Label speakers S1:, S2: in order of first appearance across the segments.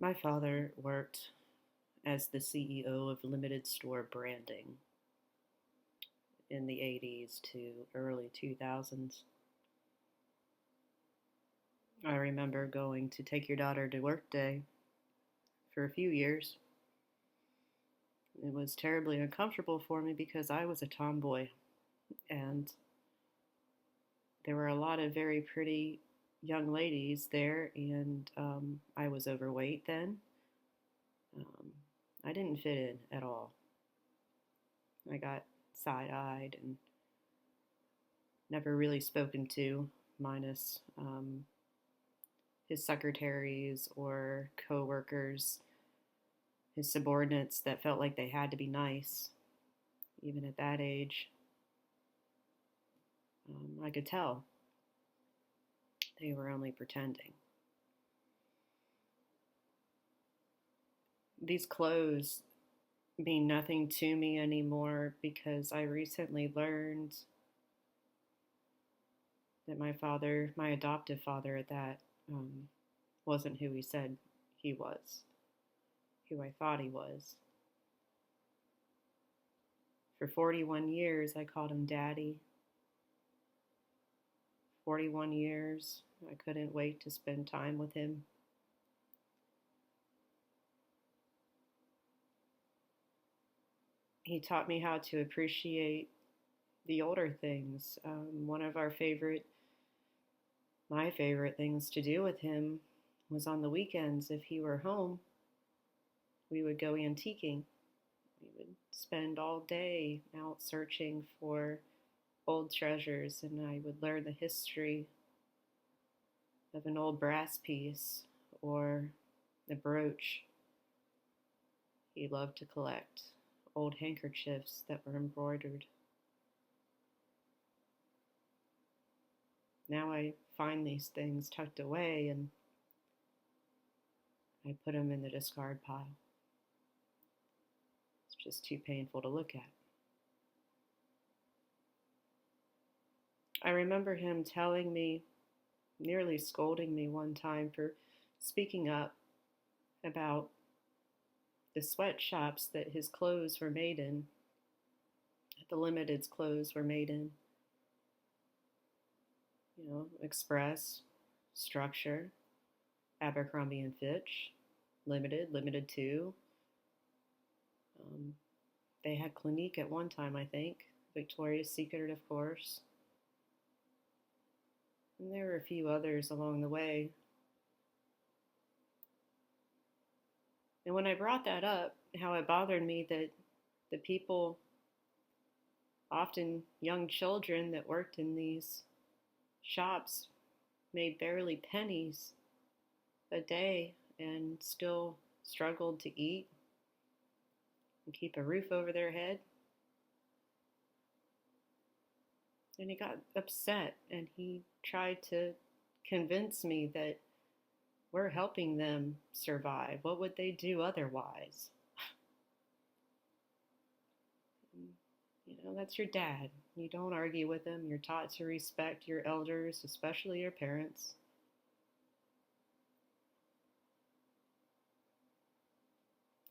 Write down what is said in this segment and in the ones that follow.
S1: My father worked as the CEO of limited store branding in the 80s to early 2000s. I remember going to take your daughter to work day for a few years. It was terribly uncomfortable for me because I was a tomboy and there were a lot of very pretty young ladies there, and I was overweight then. Um, I didn't fit in at all. I got side eyed and never really spoken to, minus his secretaries or coworkers, his subordinates that felt like they had to be nice, even at that age. I could tell they were only pretending. These clothes mean nothing to me anymore because I recently learned that my adoptive father at that, wasn't who he said he was, who I thought he was. For 41 years, I called him Daddy. 41 years, I couldn't wait to spend time with him. He taught me how to appreciate the older things. One of my favorite things to do with him was on the weekends. If he were home, we would go antiquing. We would spend all day out searching for old treasures, and I would learn the history of an old brass piece or a brooch. He loved to collect old handkerchiefs that were embroidered. Now I find these things tucked away and I put them in the discard pile. It's just too painful to look at. I remember him telling me, nearly scolding me one time for speaking up about the sweatshops that his clothes were made in, the Limited's clothes were made in. Express, Structure, Abercrombie and Fitch, Limited, Limited 2. They had Clinique at one time, I think. Victoria's Secret, of course. And there were a few others along the way. And when I brought that up, how it bothered me that the people, often young children that worked in these shops, made barely pennies a day and still struggled to eat and keep a roof over their head. And he got upset and he tried to convince me that we're helping them survive. What would they do otherwise? That's your dad. You don't argue with him. You're taught to respect your elders, especially your parents.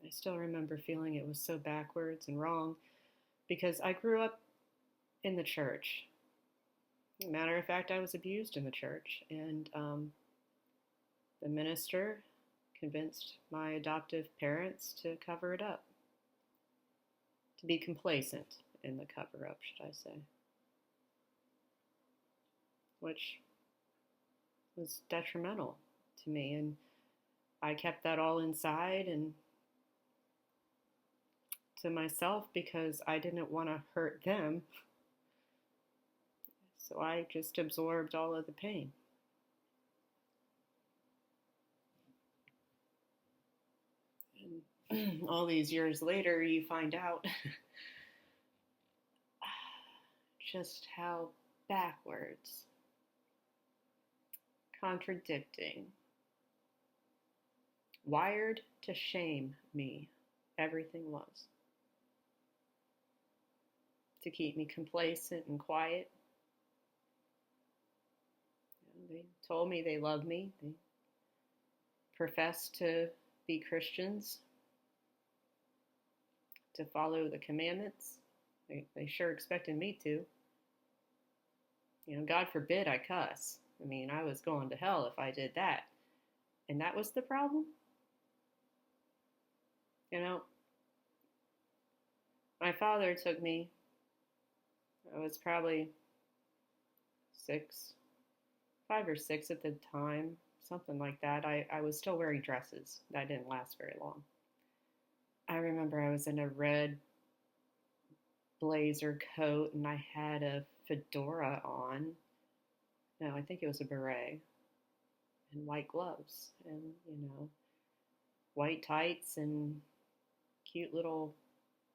S1: I still remember feeling it was so backwards and wrong because I grew up in the church. Matter of fact, I was abused in the church, and the minister convinced my adoptive parents to cover it up, to be complacent in the cover up, should I say, which was detrimental to me. And I kept that all inside and to myself because I didn't want to hurt them. So I just absorbed all of the pain. And all these years later, you find out just how backwards, contradicting, wired to shame me everything was. To keep me complacent and quiet. They told me they loved me. They professed to be Christians, to follow the commandments. They sure expected me to. God forbid I cuss. I mean, I was going to hell if I did that. And that was the problem. My father took me, I was probably 5 or 6 at the time, something like that. I was still wearing dresses. That didn't last very long. I remember I was in a red blazer coat and I had a fedora on. No, I think it was a beret, and white gloves and, white tights and cute little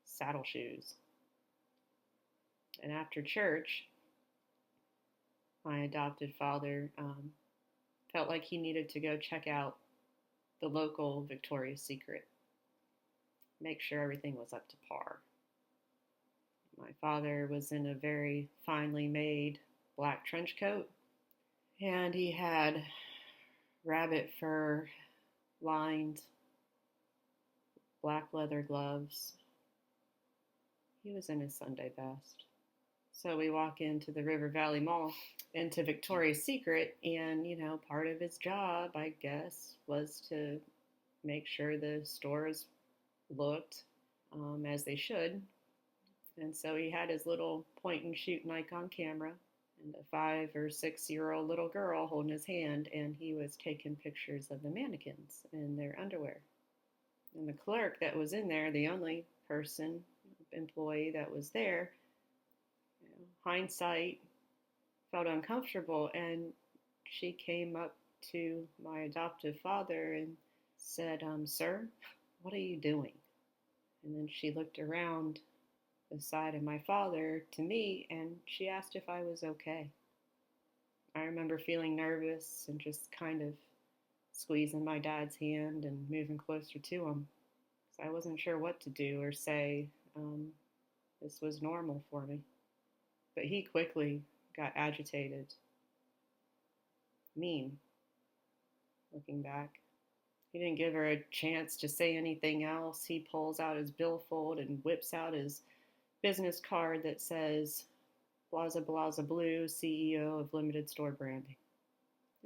S1: saddle shoes. And after church, my adopted father felt like he needed to go check out the local Victoria's Secret, make sure everything was up to par. My father was in a very finely made black trench coat, and he had rabbit fur lined black leather gloves. He was in his Sunday best. So we walk into the River Valley Mall, into Victoria's Secret, and, part of his job, I guess, was to make sure the stores looked as they should. And so he had his little point and shoot Nikon camera and a 5 or 6-year-old little girl holding his hand, and he was taking pictures of the mannequins in their underwear. And the clerk that was in there, the only employee that was there, hindsight, felt uncomfortable, and she came up to my adoptive father and said, "Sir, what are you doing?" And then she looked around the side of my father to me, and she asked if I was okay. I remember feeling nervous and just kind of squeezing my dad's hand and moving closer to him, because I wasn't sure what to do or say. This was normal for me. But he quickly got agitated. Mean, looking back. He didn't give her a chance to say anything else. He pulls out his billfold and whips out his business card that says, "Blaza Blaza Blue, CEO of Limited Store Branding."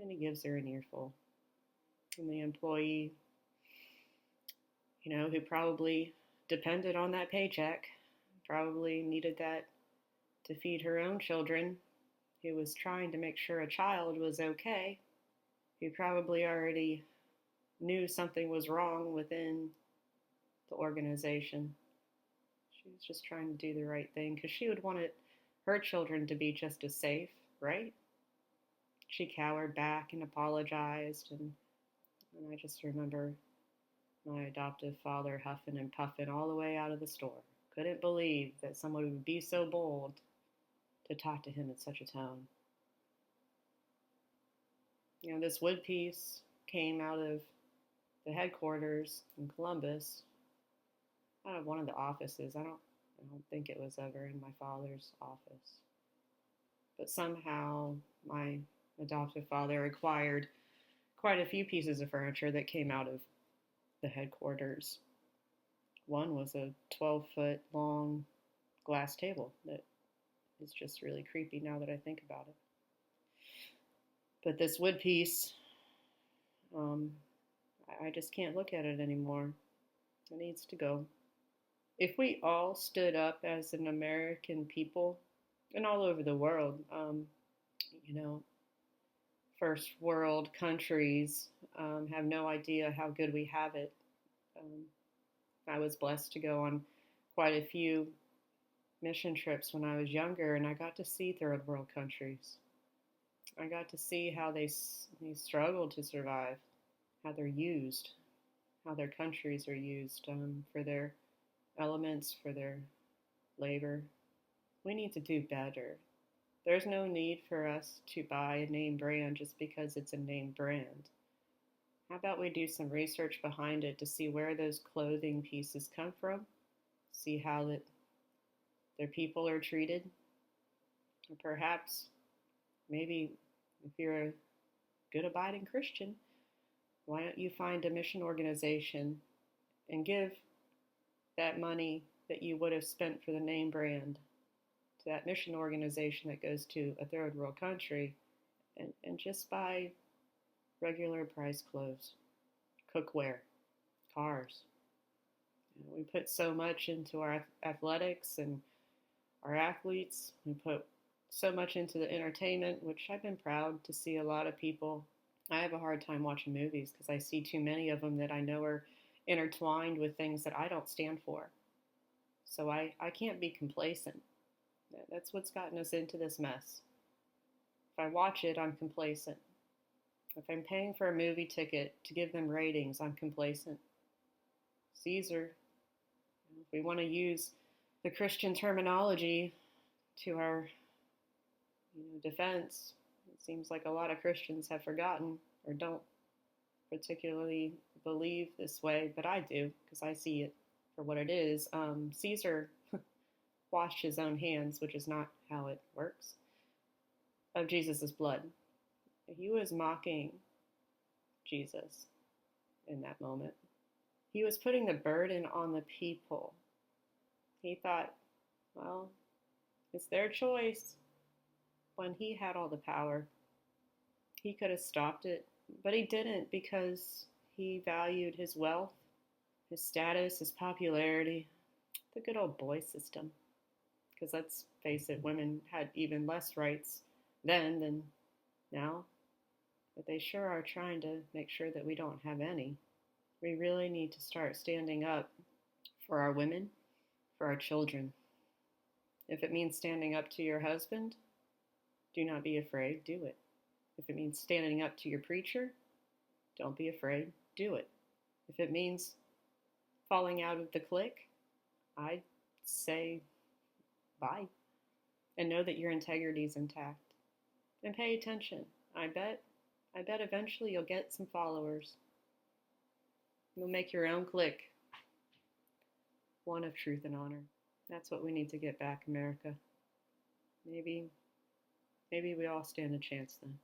S1: And he gives her an earful. And the employee, who probably depended on that paycheck, probably needed that to feed her own children, who was trying to make sure a child was okay, who probably already knew something was wrong within the organization. She was just trying to do the right thing because she would want her children to be just as safe, right? She cowered back and apologized, and I just remember my adoptive father huffing and puffing all the way out of the store. Couldn't believe that someone would be so bold to talk to him in such a tone. This wood piece came out of the headquarters in Columbus, out of one of the offices. I don't think it was ever in my father's office. But somehow my adoptive father acquired quite a few pieces of furniture that came out of the headquarters. One was a 12-foot long glass table that is just really creepy now that I think about it. But this wood piece, I just can't look at it anymore. It needs to go. If we all stood up as an American people, and all over the world, first world countries have no idea how good we have it. I was blessed to go on quite a few mission trips when I was younger, and I got to see third world countries. I got to see how they struggle to survive, how they're used, how their countries are used for their elements, for their labor. We need to do better. There's no need for us to buy a name brand just because it's a name brand. How about we do some research behind it to see where those clothing pieces come from, see how their people are treated, or perhaps maybe if you're a good abiding Christian, Why don't you find a mission organization and give that money that you would have spent for the name brand to that mission organization that goes to a third world country and just buy regular price clothes, cookware, cars. We put so much into our athletics and our athletes. We put so much into the entertainment, which I've been proud to see a lot of people. I have a hard time watching movies because I see too many of them that I know are intertwined with things that I don't stand for. So I can't be complacent. That's what's gotten us into this mess. If I watch it, I'm complacent. If I'm paying for a movie ticket to give them ratings, I'm complacent. Caesar, if we want to use the Christian terminology to our defense, it seems like a lot of Christians have forgotten or don't particularly believe this way, but I do because I see it for what it is. Caesar washed his own hands, which is not how it works, of Jesus' blood. He was mocking Jesus in that moment. He was putting the burden on the people. He thought, well, it's their choice, when he had all the power. He could have stopped it, but he didn't because he valued his wealth, his status, his popularity, the good old boy system. Because let's face it, women had even less rights then than now, but they sure are trying to make sure that we don't have any. We really need to start standing up for our women, for our children. If it means standing up to your husband, do not be afraid, do it. If it means standing up to your preacher, don't be afraid, do it. If it means falling out of the clique, I'd say bye. And know that your integrity is intact. And pay attention. I bet eventually you'll get some followers. You'll make your own clique. One of truth and honor. That's what we need to get back, America. Maybe we all stand a chance then.